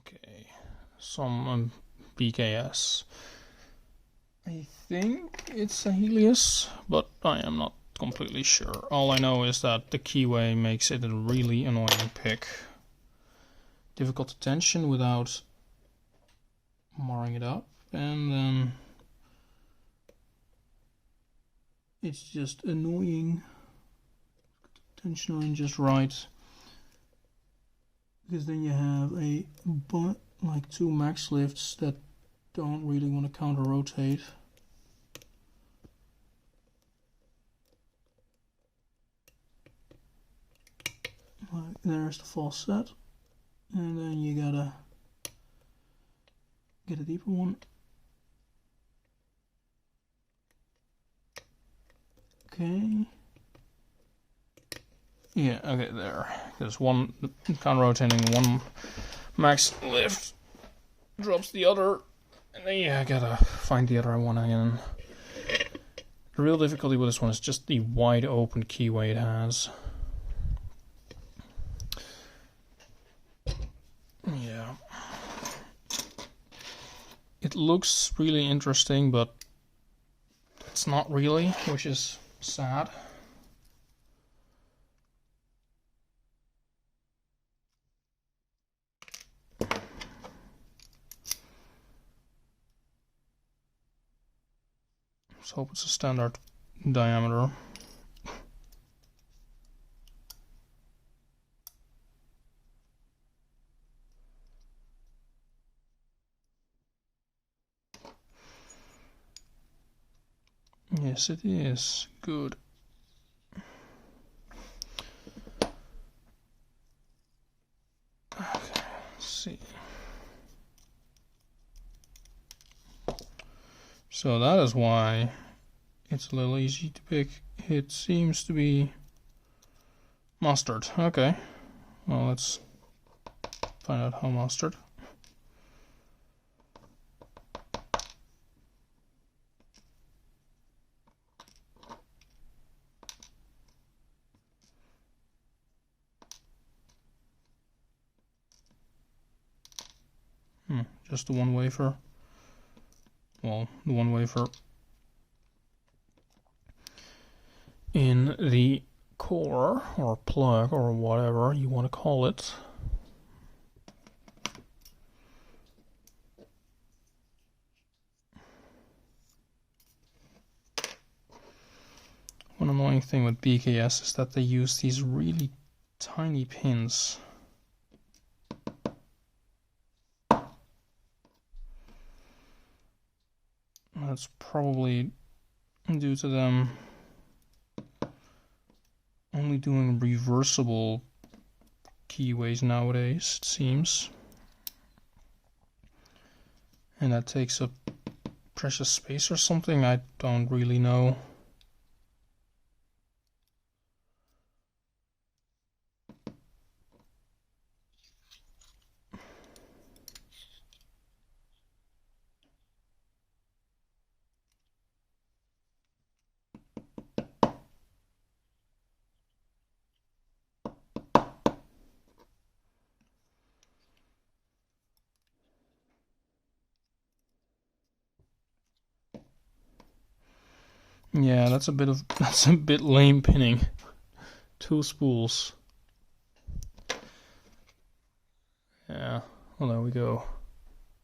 Okay, some BKS. I think it's a Helius, but I am not completely sure. All I know is that the keyway makes it a really annoying pick. Difficult attention without marring it up, and then it's just annoying. Tension line just right, because then you have a like two max lifts that don't really want to counter rotate. Like, there's the false set, and then you gotta get a deeper one. Okay. Yeah, okay, there. There's one counter rotating, one max lift drops the other, and then yeah, I gotta find the other one again. The real difficulty with this one is just the wide open keyway it has. Yeah. It looks really interesting, but it's not really, which is sad. Let's hope it's a standard diameter. Yes, it is. Good. Okay, let's see. So that is why it's a little easy to pick. It seems to be mustard. Okay. Well, let's find out how mustard. Just the one wafer. Well, the one wafer in the core or plug or whatever you want to call it. One annoying thing with BKS is that they use these really tiny pins. That's probably due to them only doing reversible keyways nowadays, it seems. And that takes up precious space or something, I don't really know. Yeah, that's a bit lame pinning. Two spools. Yeah, well, there we go.